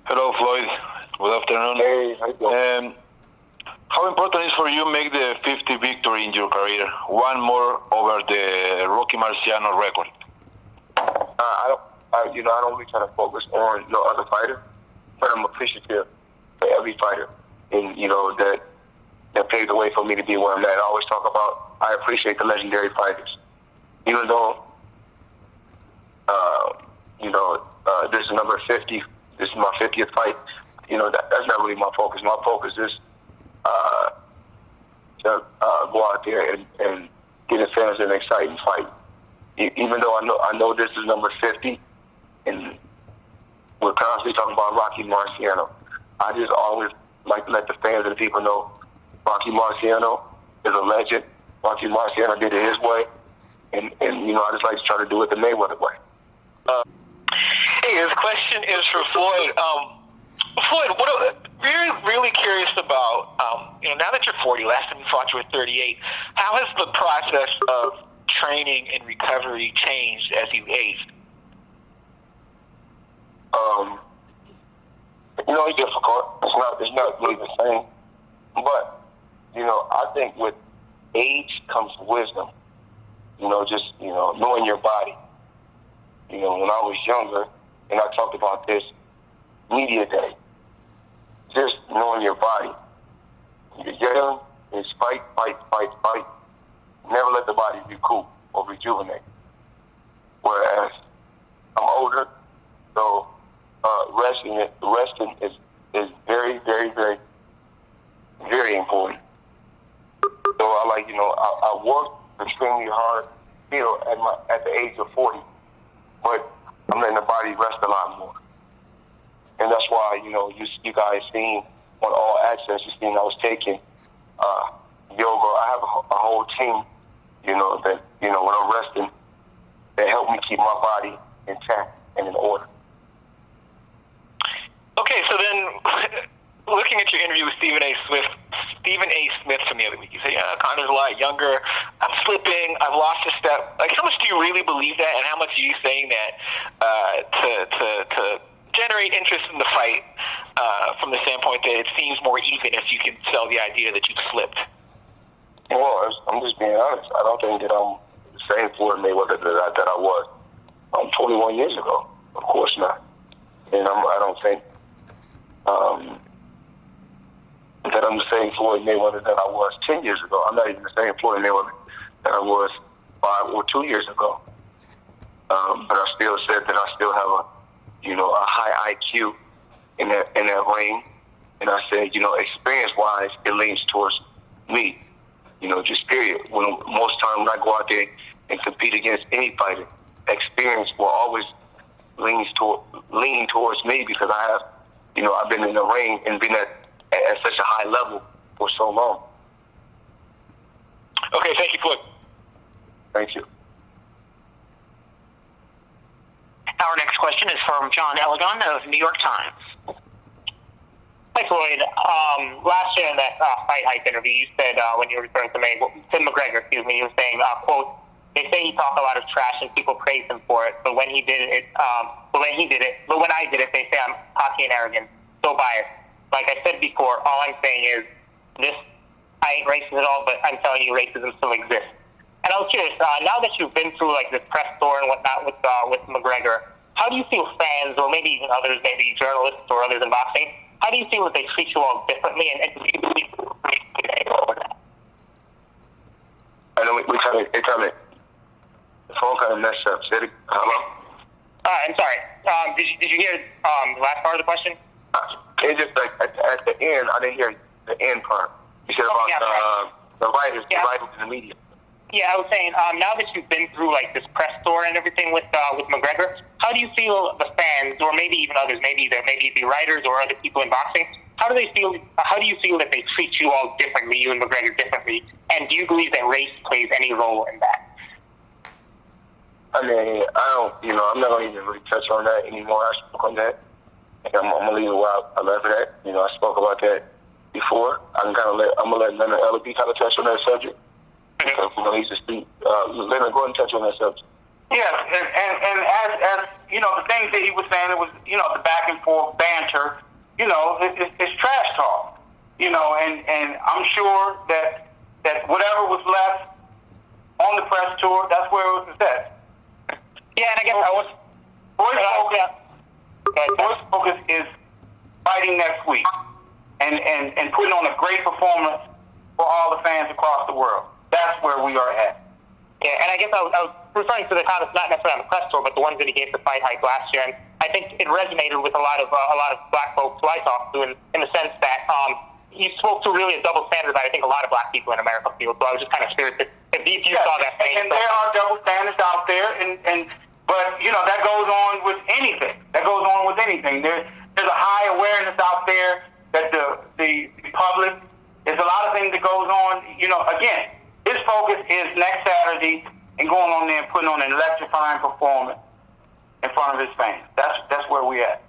Hello, Floyd. Good afternoon. Hey, how you doing? How important is for you make the 50 victory in your career, one more over the Rocky Marciano record? I don't really try to focus on no other fighter, but I'm appreciative for every fighter, and that paved the way for me to be where I'm at. I always talk about I appreciate the legendary fighters, even though this is number 50. This is my 50th fight. That's not really my focus. My focus is to go out there and get the fans an exciting fight. Even though I know this is number 50, and we're constantly talking about Rocky Marciano, I just always like to let the fans and the people know Rocky Marciano is a legend. Rocky Marciano did it his way, and I just like to try to do it the Mayweather way. Hey, this question is for Floyd. Floyd, what really curious about, now that you're 40, last time you fought you were 38, how has the process of training and recovery changed as you aged? It's difficult. It's not really the same. But, I think with age comes wisdom. Knowing your body. When I was younger, and I talked about this media day, just knowing your body. You're young, it's fight. Never let the body recoup or rejuvenate. Whereas I'm older, so resting is very, very, very, very important. So I worked extremely hard still at the age of 40, but I'm letting the body rest a lot more. And that's why, you guys seen on All Access, you seen I was taking yoga. I have a whole team, that, when I'm resting, they help me keep my body intact and in order. Okay, so then, looking at your interview with Stephen A. Smith from the other week, you say, Conor's a lot younger, I'm slipping, I've lost a step. Like, how much do you really believe that, and how much are you saying that to generate interest in the fight from the standpoint that it seems more even if you can sell the idea that you've slipped? Well, I'm just being honest. I don't think that I'm the same Floyd Mayweather that I was 21 years ago. Of course not. And I don't think that I'm the same Floyd Mayweather that I was 10 years ago. I'm not even the same Floyd Mayweather that I was 5 or 2 years ago. But I still said that I still have a high IQ in that ring. And I said, experience-wise, it leans towards me. Just period. Most times when I go out there and compete against any fighter, experience will always lean towards me because I have, I've been in the ring and been at such a high level for so long. Okay, thank you, Floyd. Thank you. Our next question is from John Elligon of New York Times. Hi, Floyd. Last year in that FightHype interview, you said when you were referring to McGregor, you were saying, quote, they say he talked a lot of trash and people praise him for it, but when I did it, they say I'm cocky and arrogant, so biased. Like I said before, all I'm saying is I ain't racist at all, but I'm telling you racism still exists. And I was curious, now that you've been through like this press tour and whatnot with McGregor, how do you feel fans, or maybe even others, maybe journalists or others in boxing, how do you feel that they treat you all differently, and do you believe that? I know the phone kind of messed up. Say it. Hello? I'm sorry. Did you hear the last part of the question? It just like at the end, I didn't hear the end part. You said about the writers in the media. Yeah, I was saying, now that you've been through like this press tour and everything with McGregor, how do you feel the fans, or maybe even others, maybe it be writers or other people in boxing, how do you feel that they treat you all differently, you and McGregor differently, and do you believe that race plays any role in that? I mean, I'm not going to even really touch on that anymore. I spoke on that, and I'm going to leave it where I left it at. I spoke about that before. I'm going to let Leonard Ellerby kind of touch on that subject. Because, he's a speak. Leonard, go ahead and touch on that subject. Yes, and as you know, the things that he was saying, it was, you know, the back and forth banter, you know, it's trash talk, you know, and I'm sure that whatever was left on the press tour, that's where it was at. Yeah, and I guess Floyd's focus is fighting next week and putting on a great performance for all the fans across the world. That's where we are at. Yeah, and I guess I was referring to the comments not necessarily on the press tour, but the ones that he gave to FightHype last year, and I think it resonated with a lot of black folks who I talked to, in the sense that he spoke to really a double standard that I think a lot of black people in America feel. So I was just kind of curious if you saw that. And there are double standards out there, but you know that goes on with anything. There's a high awareness out there that the public. There's a lot of things that goes on. You know, again, his focus is next Saturday and going on there and putting on an electrifying performance in front of his fans. That's where we at.